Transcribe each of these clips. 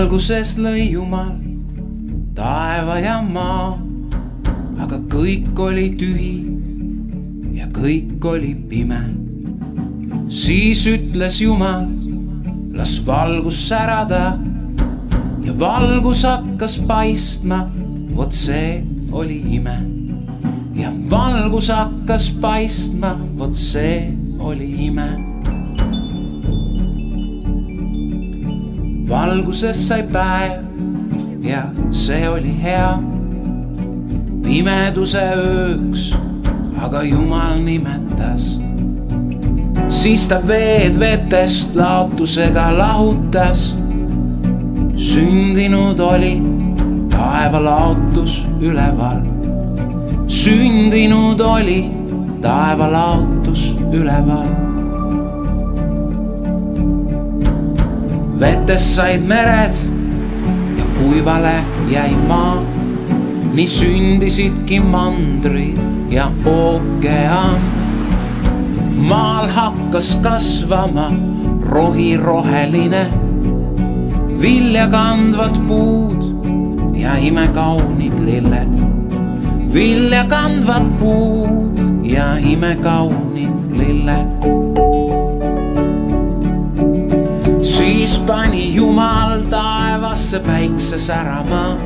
Alguses lõi Jumal taeva ja maa, aga kõik oli tühi ja kõik oli pime. Siis ütles Jumal, las valgus särada ja valgus hakkas paistma, vot see oli ime. Ja valgus hakkas paistma, vot see oli ime. Valguses sai päev ja see oli hea, pimeduse ööks aga Jumal nimetas. Siis ta veed vetest laotusega lahutas. Sündinud oli taeva laotus üleval. Sündinud oli taeva laotus üleval. Vetes said mered ja kuivale jäi maa. Nii sündisidki mandrid ja ookean. Maal hakkas kasvama rohi roheline, vilja kandvad puud ja imekaunid lilled. Vilja kandvad puud ja imekaunid lilled. Siis pani Jumal taevasse päikse särama.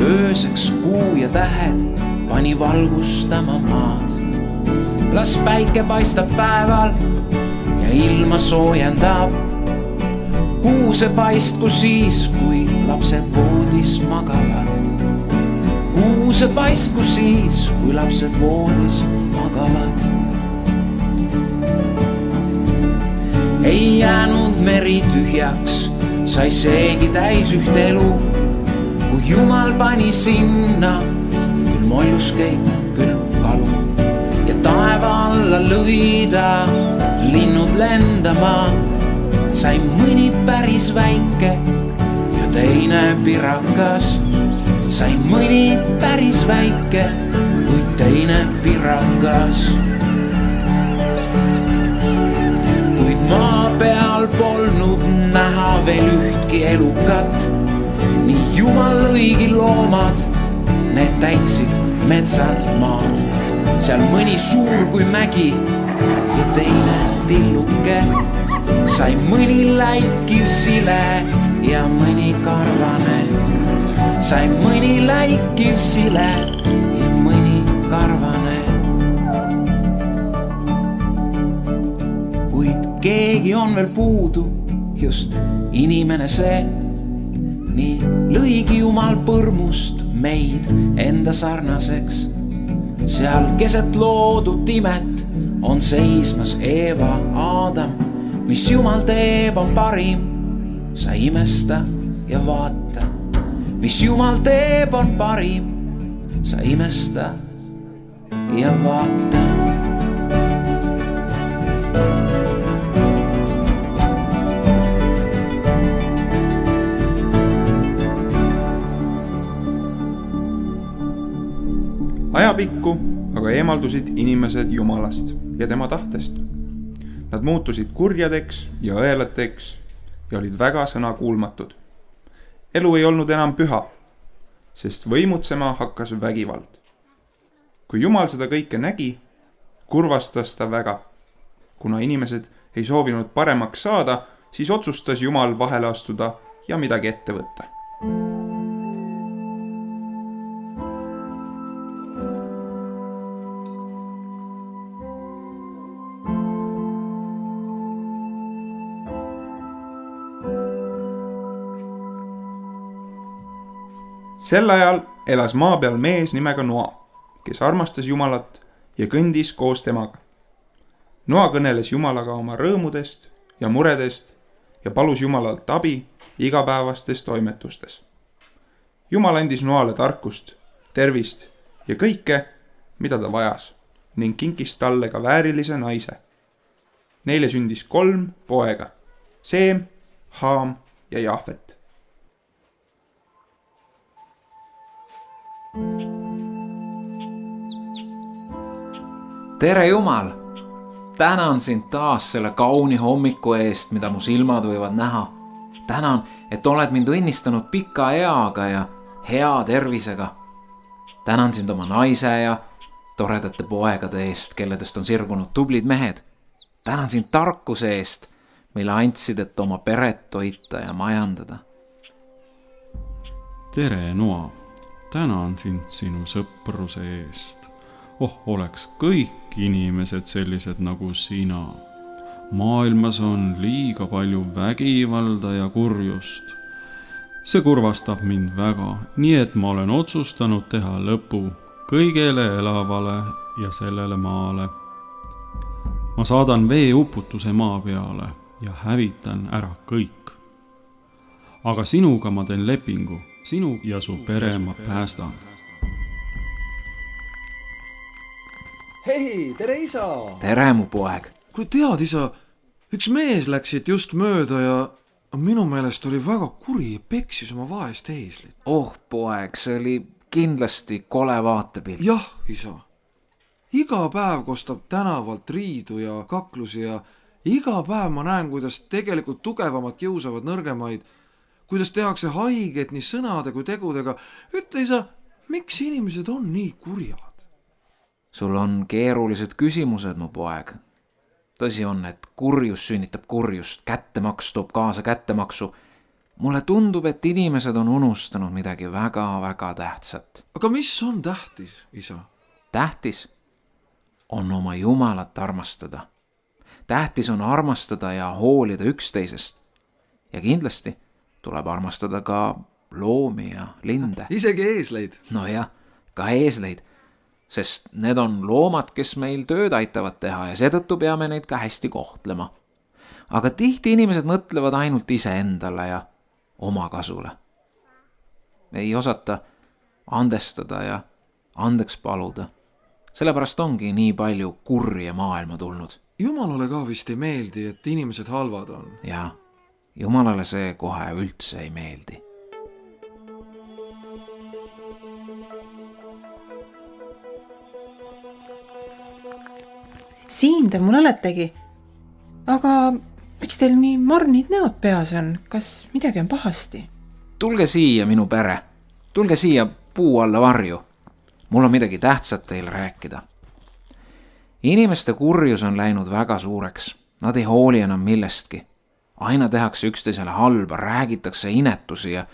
Ööseks kuu ja tähed pani valgustama maad. Las päike paistab päeval ja ilma soojendab. Kuu see paistku siis, kui lapsed voodis magavad. Kuu see paistku siis, kui lapsed voodis magavad. Ei jäänud meri tühjaks, sai seegi täis üht elu. Kui Jumal pani sinna küll molluskeid, küll kalu. Ja taeva alla lõida linnud lendama. Sai mõni päris väike ja teine pirakas. Sai mõni päris väike, kuid teine pirakas. Kuid maa peal polnud näha veel ühtki elukat. Nii Jumal lõigi loomad, need täitsid metsad maad. Seal mõni suur kui mägi ja teine tilluke. Sai mõni läikiv sile ja mõni karvane. Sai mõni läikiv sile ja mõni karvane. Kuid keegi on veel puudu, just inimene see. Nii lõigi Jumal põrmust meid enda sarnaseks. Seal keset loodud imet on seismas Eeva Aadam. Mis Jumal teeb on parim, sa imesta ja vaata. Mis Jumal teeb on parim, sa imesta ja vaata. Ajapikku aga eemaldusid inimesed Jumalast ja tema tahtest. Nad muutusid kurjadeks ja õelateks ja olid väga sõnakuulmatud. Elu ei olnud enam püha, sest võimutsema hakkas vägivald. Kui Jumal seda kõike nägi, kurvastas ta väga. Kuna inimesed ei soovinud paremaks saada, siis otsustas Jumal vahele astuda ja midagi ette võtta. Sel ajal elas maa peal mees nimega Noa, kes armastas Jumalat ja kõndis koos temaga. Noa kõneles Jumalaga oma rõõmudest ja muredest ja palus Jumalalt abi igapäevastes toimetustes. Jumal andis Noale tarkust, tervist ja kõike, mida ta vajas, ning kinkis talle ka väärilise naise. Neile sündis 3 poega, Seem, Haam ja Jahvet. Tere Jumal! Tänan sind taas selle kauni hommiku eest, mida mu silmad võivad näha. Tänan, et oled mind õnnistanud pika eaga ja hea tervisega. Tänan sind oma naise ja toredate poegade eest, kelledest on sirgunud tublid mehed. Tänan sind tarkuse eest, mille andsid, et oma peret toita ja majandada. Tere, Noa. Tänan sind sinu sõpruse eest. Oleks kõik inimesed sellised nagu sina. Maailmas on liiga palju vägivalda ja kurjust. See kurvastab mind väga, nii et ma olen otsustanud teha lõpu kõigele elavale ja sellele maale. Ma saadan veeuputuse maa peale ja hävitan ära kõik. Aga sinuga ma teen lepingu. Sinu ja su pere ma päästan. Hei, tere isa! Tere, mu poeg! Kui tead, isa, üks mees läks siit just mööda ja minu meelest oli väga kuri ja peksis oma vaest eeslit. Poeg, see oli kindlasti kole vaatepilt. Jah, isa. Iga päev kostab tänavalt riidu ja kaklusi ja iga päev ma näen, kuidas tegelikult tugevamad kiusavad nõrgemaid, kuidas tehakse haiget nii sõnade kui tegudega. Ütle, isa, miks inimesed on nii kurjad? Sul on keerulised küsimused, mu poeg. Tõsi on, et kurjus sünnitab kurjust, kättemaks toob kaasa kättemaksu. Mulle tundub, et inimesed on unustanud midagi väga-väga tähtsat. Aga mis on tähtis, isa? Tähtis on oma Jumalat armastada. Tähtis on armastada ja hoolida üksteisest. Ja kindlasti tuleb armastada ka loomi ja linde. Isegi eesleid? No jah, ka eesleid. Sest need on loomad, kes meil tööd aitavad teha ja seetõttu peame neid ka hästi kohtlema. Aga tihti inimesed mõtlevad ainult iseendale ja oma kasule. Ei osata andestada ja andeks paluda. Sellepärast ongi nii palju kurja maailma tulnud. Jumalale ka vist ei meeldi, et inimesed halvad on. Ja Jumalale see kohe üldse ei meeldi. Siin te mul oletegi. Aga miks teil nii mornid näod peas on? Kas midagi on pahasti? Tulge siia, minu pere. Tulge siia puu alla varju. Mul on midagi tähtsat teile rääkida. Inimeste kurjus on läinud väga suureks. Nad ei hooli enam millestki. Aina tehakse üksteisele halba, räägitakse inetusi ja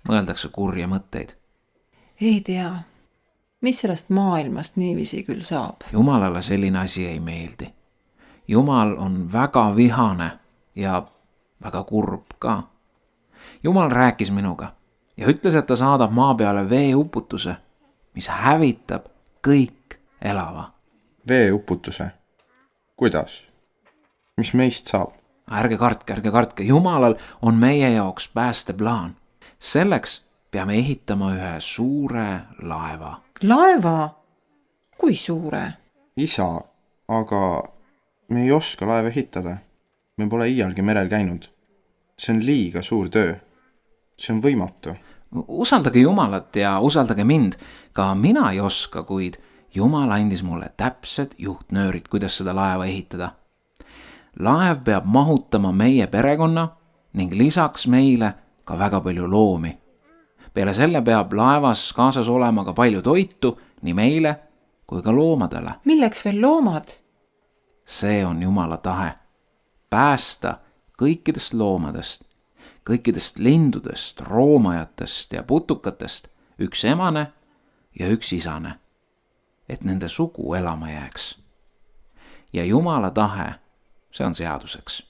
mõeldakse kurja mõtteid. Ei tea. Mis sellest maailmast niiviisi küll saab? Jumalale selline asi ei meeldi. Jumal on väga vihane ja väga kurb ka. Jumal rääkis minuga ja ütles, et ta saadab maa peale veeuputuse, mis hävitab kõik elava. Veeuputuse? Kuidas? Mis meist saab? Ärge kartke. Jumalal on meie jaoks päästeplaan. Selleks peame ehitama ühe suure laeva. Laeva? Kui suure? Isa, aga me ei oska laeva ehitada. Me pole iialgi merel käinud. See on liiga suur töö. See on võimatu. Usaldage Jumalat ja usaldage mind. Ka mina ei oska, kuid Jumal andis mulle täpsed juhtnöörid, kuidas seda laeva ehitada. Laev peab mahutama meie perekonna ning lisaks meile ka väga palju loomi. Peale selle peab laevas kaasas olema ka palju toitu nii meile kui ka loomadele. Milleks veel loomad? See on Jumala tahe. Päästa kõikidest loomadest, kõikidest lindudest, roomajatest ja putukatest üks emane ja üks isane, et nende sugu elama jääks. Ja Jumala tahe, see on seaduseks.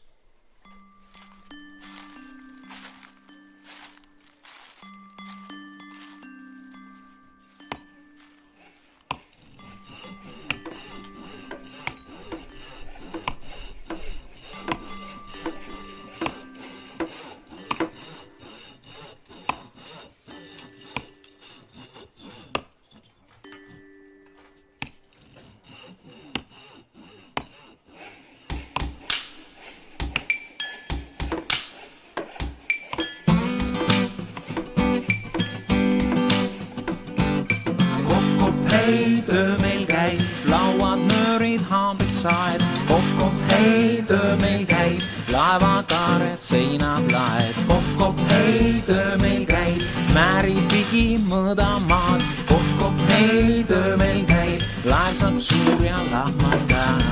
hei, töö meil käib, lauad, nöörid, haamrid, saed. Kokk-kokk, hei, töö meil käib, laevataared, seinad, laed. Kokk-kokk, hei. hei, töö meil käib, määrib pigi mõõdamaad. Kopp, hei, töö meil käib, laev saab suur ja lahmakas.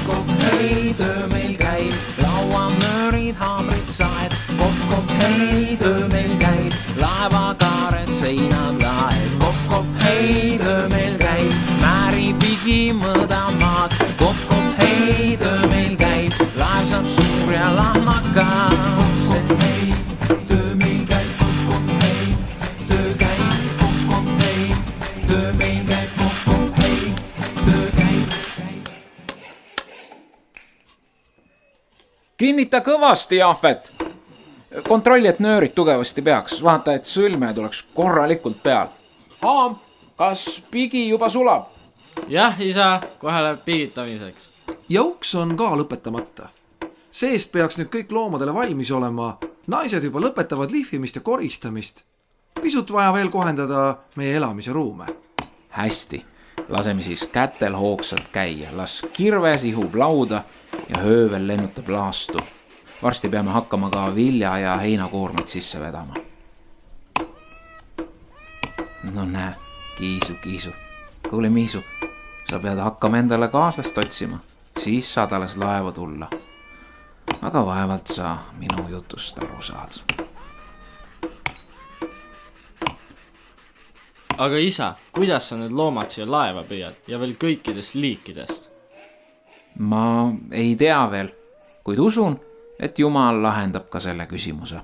Kopp, hei, töö meil käib, lauanöörid, haamrid, saed. Kopp, hei, töö meil käib, laevakaared, seinad, laed. Kopp, hei, töö meil käib, määrib pigi mõõdamaad. Kopp, hei, töö meil käib, laev saab suur ja lahmakas. Hei, töö meil käib, kopp, hei, töö käib, kopp, hei, töö meil käib, kopp, hei, töö käib. Kinnita kõvasti, Jahvet. Kontrolli, et nöörid tugevasti peaks. Vaata, et sõlme tuleks korralikult peal. Haam, kas pigi juba sulab? Jah, isa, kohe läheb pigitamiseks. Jauks on ka lõpetamata. Seest peaks nüüd kõik loomadele valmis olema. Naised juba lõpetavad lihvimist ja koristamist. Pisut vaja veel kohendada meie elamise ruume. Hästi, laseme siis kätel hoogsalt käia. Las kirve sihub lauda ja höövel lennutab laastu. Varsti peame hakkama ka vilja ja heinakoormaid sisse vedama. No näe, Kiisu. Kuule, Miisu, sa pead hakkama endale kaaslast otsima. Siis saad alles laeva tulla. Aga vaevalt sa minu jutust aru saad. Aga isa, kuidas sa need loomad siia laeva püüad ja veel kõikidest liikidest? Ma ei tea veel, kuid usun, et Jumal lahendab ka selle küsimuse.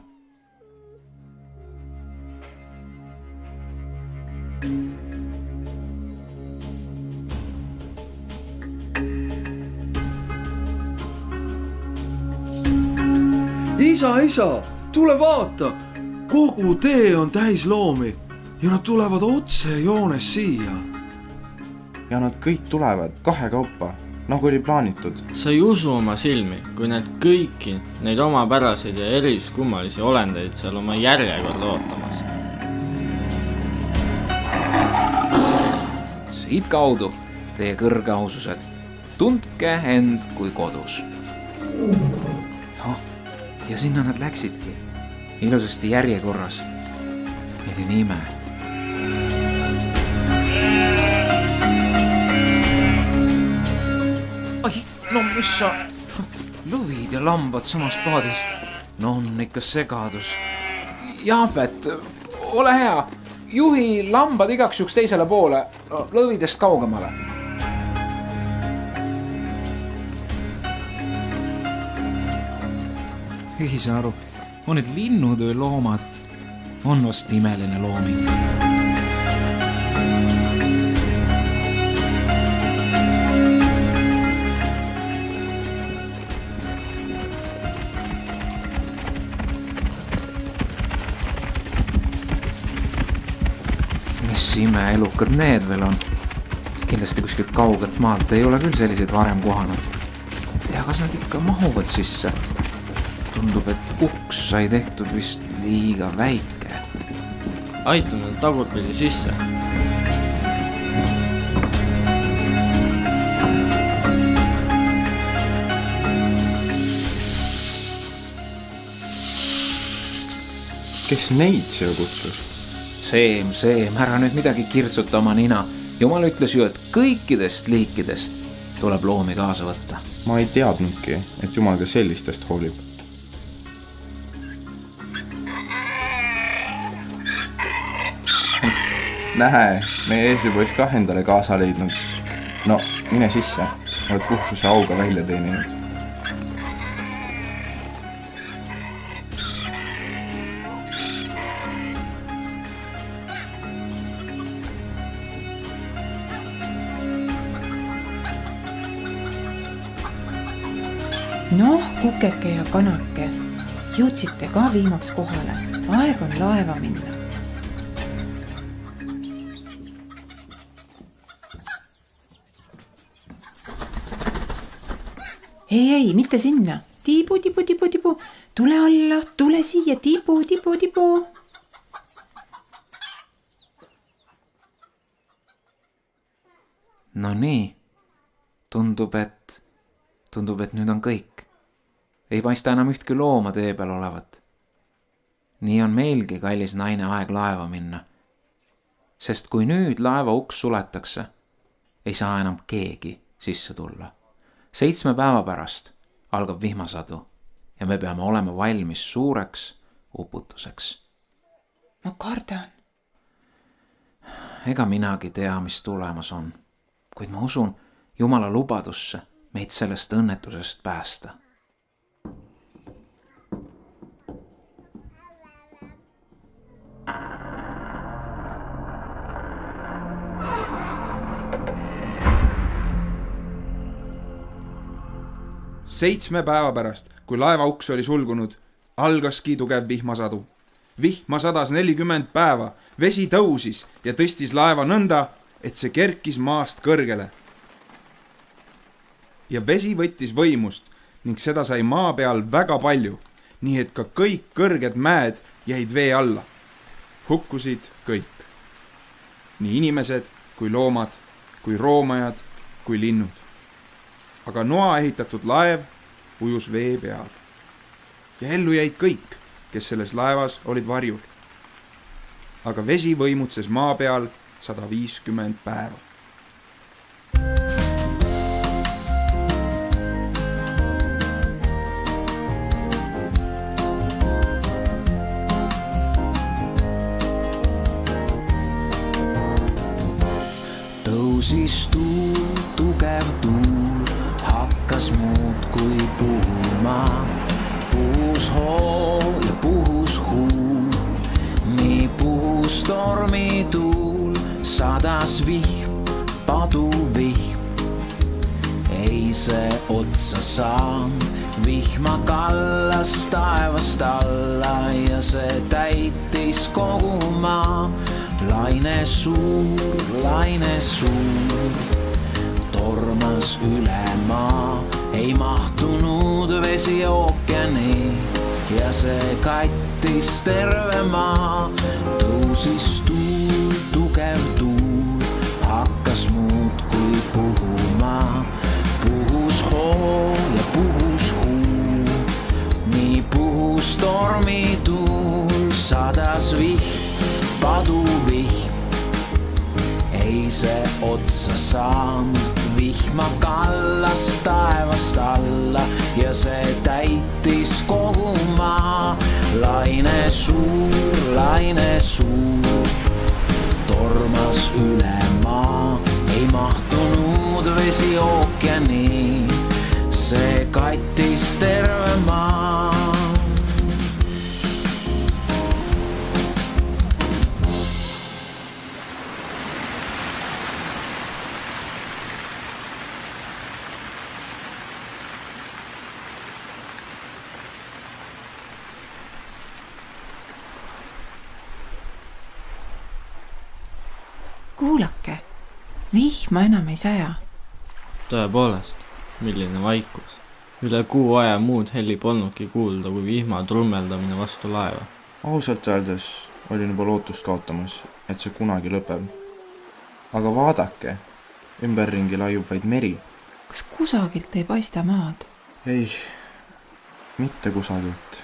Isa, tule vaata, kogu tee on täis loomi ja nad tulevad otse joones siia. Ja nad kõik tulevad kahekaupa, nagu oli plaanitud. Sa ei usu oma silmi, kui näed kõiki neid omapäraseid ja eriskummalisi olendeid seal oma järjekorda ootamas. Siit kaudu, teie kõrgeausused, tundke end kui kodus. Ja sinna nad läksidki, ilusasti järjekorras. Milline ime. Ai, no mis sa... Lõvid ja lambad samas paadis. No on ikka segadus. Jahvet, ole hea. Juhi lambad igaks juks teisele poole, lõvidest kaugemale. Ei saa aru, on need linnud või loomad? On vast imeline looming. Mis imeelukad need veel on? Kindlasti kuskilt kaugelt maalt ei ole küll selliseid varem kohanud. Tea, kas nad ikka mahuvad sisse? Tundub, et uks sai tehtud vist liiga väike. Aitame tagurpidi sisse. Kes neid siia kutsus? Seem, ära nüüd midagi kirtsuta oma nina. Jumal ütles ju, et kõikidest liikidest tuleb loomi kaasa võtta. Ma ei teadnudki, et Jumal ka sellistest hoolib. Nähe, meie eesipoiss kah endale kaasa leidnud. No, mine sisse, oled puhkuse auga välja teeninud. Noh, kukeke ja kanake, jõudsite ka viimaks kohale. Aeg on laeva minna. Ei, mitte sinna. Tibu. Tule alla, tule siia, tibu. No nii. Tundub, tundub, et nüüd on kõik. Ei paista enam ühtki looma tee peal olevat. Nii on meilgi, kallis naine, aeg laeva minna. Sest kui nüüd laeva uks suletakse, ei saa enam keegi sisse tulla. 7 päeva pärast algab vihmasadu ja me peame olema valmis suureks uputuseks. ma kardan. Ega minagi tea, mis tulemas on, kuid ma usun Jumala lubadusse meid sellest õnnetusest päästa. Seitsme päeva pärast, kui laeva uks oli sulgunud, algaski tugev vihmasadu. Vihma sadas 40 päeva, vesi tõusis ja tõstis laeva nõnda, et see kerkis maast kõrgele. Ja vesi võttis võimust ning seda sai maa peal väga palju, nii et ka kõik kõrged mäed jäid vee alla. Hukkusid kõik. Nii inimesed kui loomad, kui roomajad, kui linnud. Aga Noa ehitatud laev ujus vee peal. Ja ellu jäid kõik, kes selles laevas olid varjul. Aga vesi võimutses maa peal 150 päeva. Tõusis tuul, tugev tuul, hakkas muudkui puhuma. Puhus hoo ja puhus huu, nii puhus tormituul, sadas vihm, paduvihm. Ei see otsa saanud, vihma kallas taevast alla ja see täitis kogu maa. Laine suur, tormas üle maa, ei mahtunud vesi ookeani ja see kattis terve maa. Tõusis tuul, tugev tuul, hakkas muudkui puhuma. Puhus hoo ja puhus huu, nii puhus tormituul, sadas vihm, paduvihm. Ei see otsa saanud, vihma kallas taevast alla ja see täitis kogu maa. Laine suur, tormas üle maa, ei mahtunud vesi ookeani, see kattis terve maa. Kuulake, vihma enam ei saja. Tõepoolest, milline vaikus. Üle kuu aja muud heli polnudki kuulda kui vihma trummeldamine vastu laeva. Ausalt öeldes olin juba lootust kaotamas, et see kunagi lõpeb. Aga vaadake, ümberringi laiub vaid meri. Kas kusagilt ei paista maad? Ei, mitte kusagilt.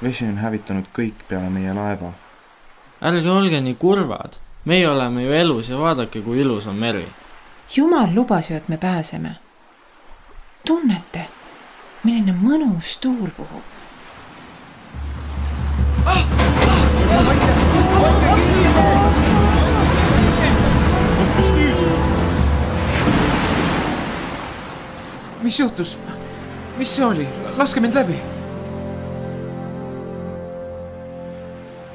Vesi on hävitanud kõik peale meie laeva. Ärge olge nii kurvad. Meie oleme ju elus ja vaadake, kui ilus on meri. Jumal lubas ju, et me pääseme. Tunnete, milline mõnus tuul puhub. Mis juhtus? Mis see oli? Laske mind läbi.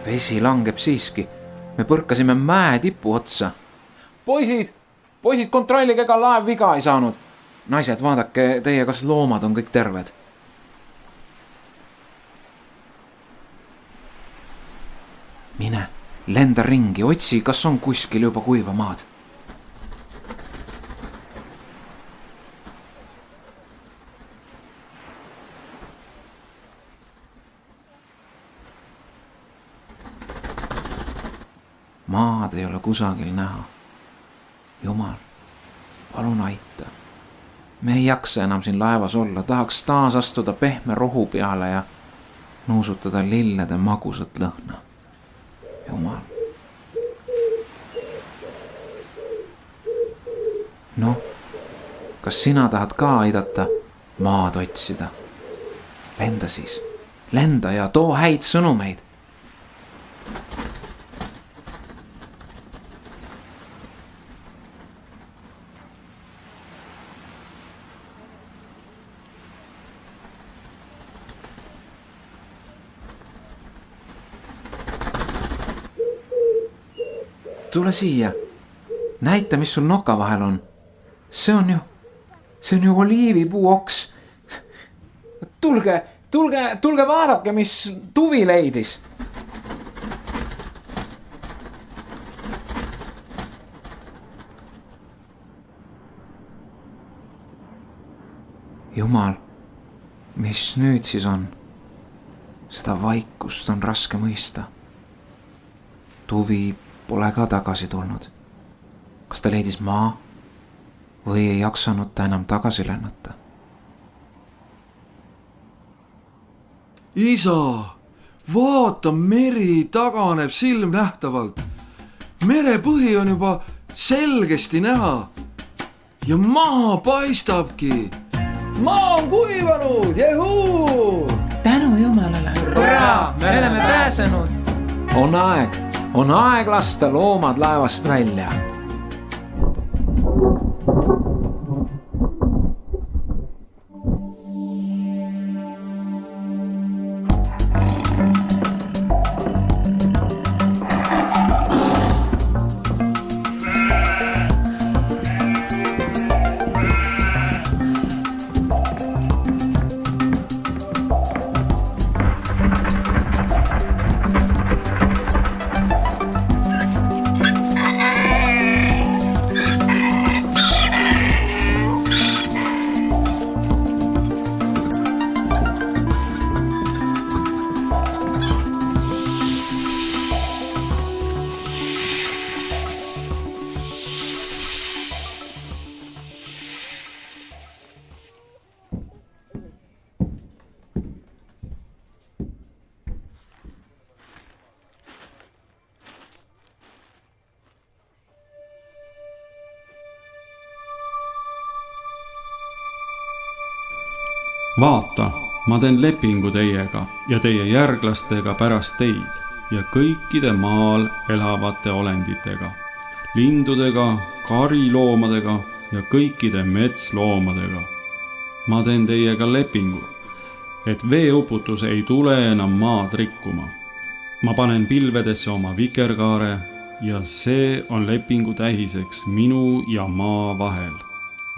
Vesi langeb siiski. Me põrkasime mäe tipu otsa. Poisid, kontrollige, ega laev viga ei saanud. Naised, vaadake teie, kas loomad on kõik terved. Mine, lenda ringi, otsi, kas on kuskil juba kuiva maad. Maad ei ole kusagil näha. Jumal, palun aita. me ei jaksa enam siin laevas olla, tahaks taas astuda pehme rohu peale ja nuusutada lillede magusat lõhna. Jumal. Noh, kas sina tahad ka aidata maad otsida? Lenda siis, lenda ja too häid sõnumeid. Tule siia, näita, mis sul noka vahel on. See on ju oliivipuu oks. Tulge vaadake, mis tuvi leidis. Jumal, mis nüüd siis on? Seda vaikust on raske mõista. Tuvi pole ka tagasi tulnud. Kas ta leidis maa või ei jaksanud ta enam tagasi lennata? Isa, vaata, meri taganeb silmnähtavalt. Merepõhi on juba selgesti näha ja maa paistabki. Maa on kuivanud, jehuu! Tänu Jumalale. Hurraa, me oleme pääsenud. On aeg lasta loomad laevast välja. Vaata, ma teen lepingu teiega ja teie järglastega pärast teid ja kõikide maal elavate olenditega, lindudega, kariloomadega ja kõikide metsloomadega. Ma teen teiega lepingu, et veeuputus ei tule enam maad rikkuma. Ma panen pilvedesse oma vikerkaare ja see on lepingu tähiseks minu ja maa vahel.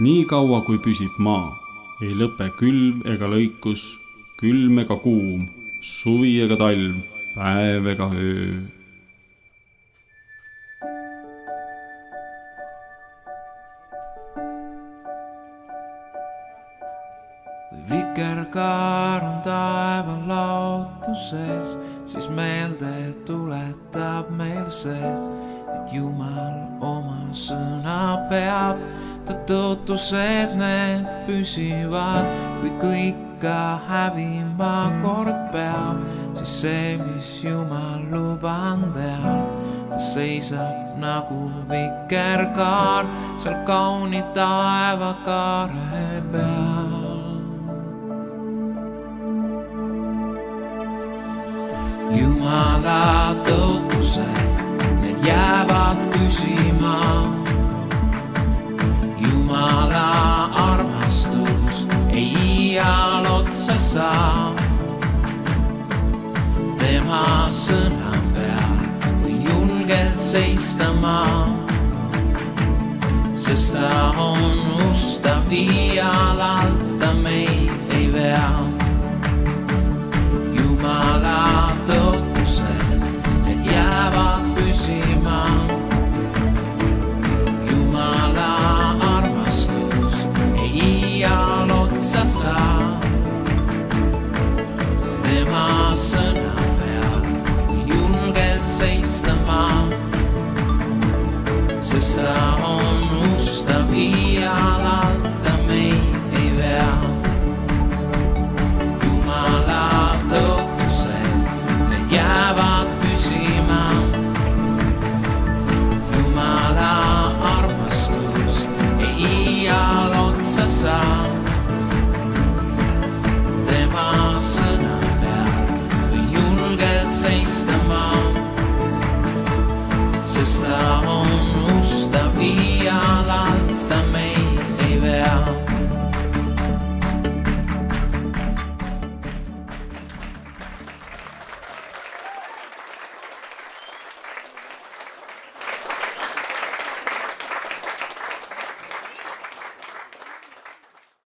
Nii kaua, kui püsib maa, ei lõpe külv ega lõikus, külm ega kuum, suvi ega talv, päev ega öö. Kui vikerkaar on taeva laotuses, siis meelde tuletab meil see, et Jumal oma sõna peab. Ta tõotused need püsivad, kui kõik ka hävima kord peab, siis see, mis Jumal lubanud teab, see seisab nagu vikerkaar seal kauni taevakaare peal. Jumala tõotused, need jäävad püsima. Jumala armastus ei iial otsa saa. Tema sõna peal võin julgelt seista ma, sest ta on ustav iial alta meid ei vea. Jumala tõotused, need jäävad püsima. Iial otsa saa. Tema sõna peal võin julgelt seista ma, sest ta on ustav iial alta meid sest ta on